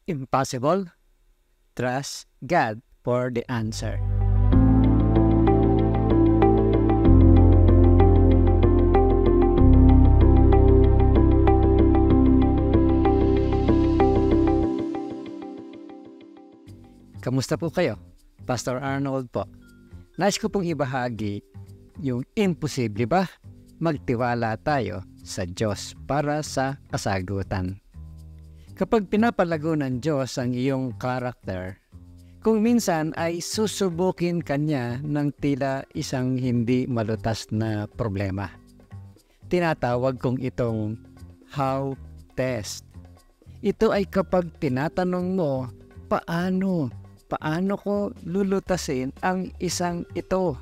Impossible? Trust God for the answer. Kamusta po kayo? Pastor Arnold po. Nais ko pong ibahagi yung imposible ba? Magtiwala tayo sa Diyos para sa kasagutan. Kapag pinapalago ng Diyos ang iyong karakter, kung minsan ay susubukin kanya ng tila isang hindi malutas na problema. Tinatawag kong itong how test. Ito ay kapag tinatanong mo, paano ko lulutasin ang isang ito?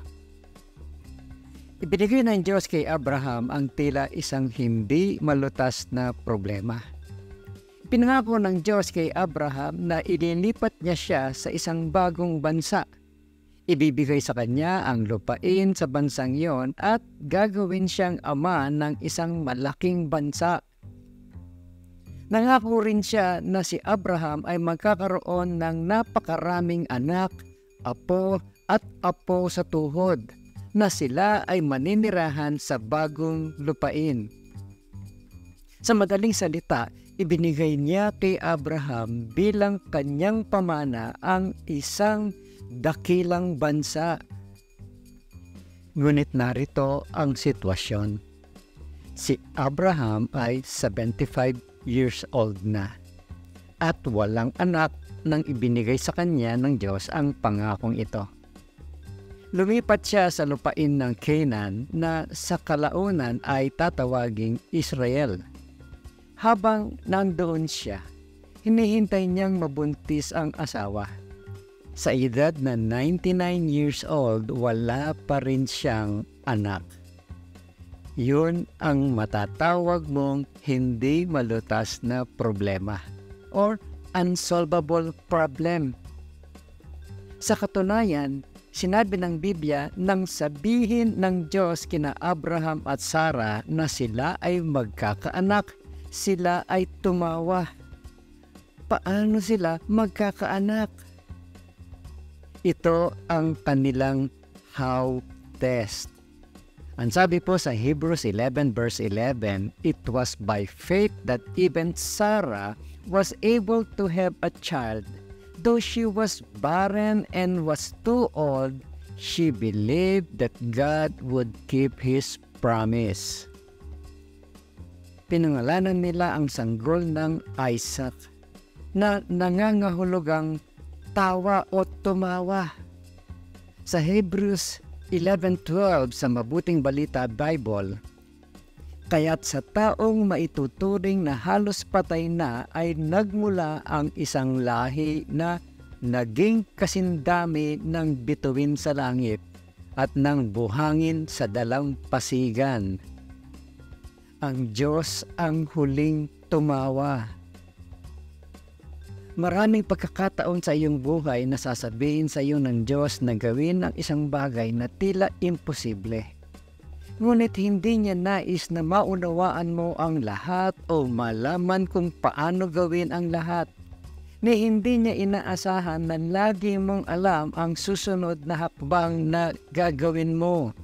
Ibinigay ng Diyos kay Abraham ang tila isang hindi malutas na problema. Pinangako ng Diyos kay Abraham na ililipat niya siya sa isang bagong bansa. Ibibigay sa kanya ang lupain sa bansang iyon at gagawin siyang ama ng isang malaking bansa. Nangako rin siya na si Abraham ay magkakaroon ng napakaraming anak, apo at apo sa tuhod, na sila ay maninirahan sa bagong lupain. Sa madaling salita, ibinigay niya kay Abraham bilang kanyang pamana ang isang dakilang bansa. Ngunit narito ang sitwasyon. Si Abraham ay 75 years old na at walang anak nang ibinigay sa kanya ng Diyos ang pangakong ito. Lumipat siya sa lupain ng Canaan na sa kalaunan ay tatawaging Israel. Habang nandoon siya, hinihintay niyang mabuntis ang asawa. Sa edad na 99 years old, wala pa rin siyang anak. Yun ang matatawag mong hindi malutas na problema or unsolvable problem. Sa katunayan, sinabi ng Biblia nang sabihin ng Diyos kina Abraham at Sarah na sila ay magkakaanak, sila ay tumawa. Paano sila magkakaanak? Ito ang kanilang how test. Ang sabi po sa Hebrews 11 verse 11, it was by faith that even Sarah was able to have a child. Though she was barren and was too old, she believed that God would keep His promise. Pinangalanan nila ang sanggol ng Isaac na nangangahulugang tawa o tumawa. Sa Hebrews 11:12 sa Mabuting Balita Bible, kaya't sa taong maituturing na halos patay na ay nagmula ang isang lahi na naging kasindami ng bituin sa langit at ng buhangin sa dalampasigan. Ang Diyos ang huling tumawa. Maraming pagkakataon sa iyong buhay na sasabihin sa iyo ng Diyos na gawin ang isang bagay na tila imposible. Ngunit hindi niya nais na maunawaan mo ang lahat o malaman kung paano gawin ang lahat. Ni hindi niya inaasahan na lagi mong alam ang susunod na hakbang na gagawin mo.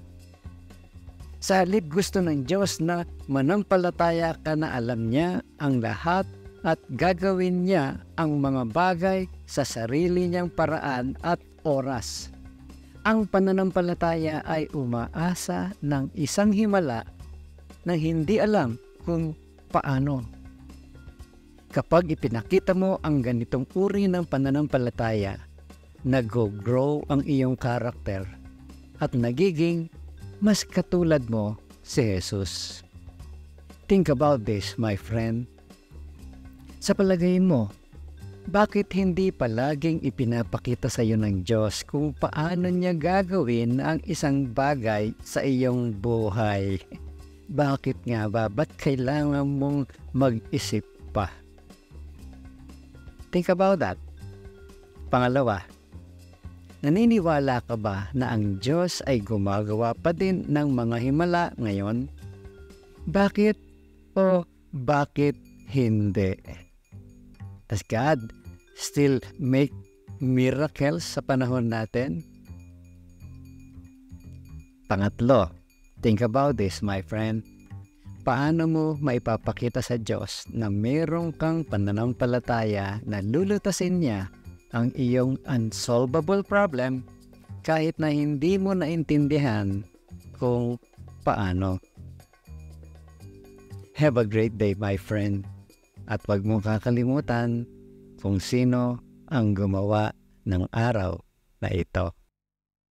Sa halip gusto ng Diyos na manampalataya ka na alam niya ang lahat at gagawin niya ang mga bagay sa sarili niyang paraan at oras. Ang pananampalataya ay umaasa ng isang himala na hindi alam kung paano. Kapag ipinakita mo ang ganitong uri ng pananampalataya, nag-grow ang iyong karakter at nagiging mas katulad mo si Jesus. Think about this, my friend. Sa palagay mo, bakit hindi palaging ipinapakita sa iyo ng Diyos kung paano niya gagawin ang isang bagay sa iyong buhay? Bakit nga ba? Ba't kailangan mong mag-isip pa? Think about that. Pangalawa, naniniwala ka ba na ang Diyos ay gumagawa pa din ng mga himala ngayon? Bakit o bakit hindi? Does God still make miracles sa panahon natin? Pangatlo, think about this, my friend. Paano mo maipapakita sa Diyos na mayroong kang pananampalataya na lulutasin niya ang iyong unsolvable problem kahit na hindi mo naintindihan kung paano? Have a great day, my friend. At huwag mong kakalimutan kung sino ang gumawa ng araw na ito.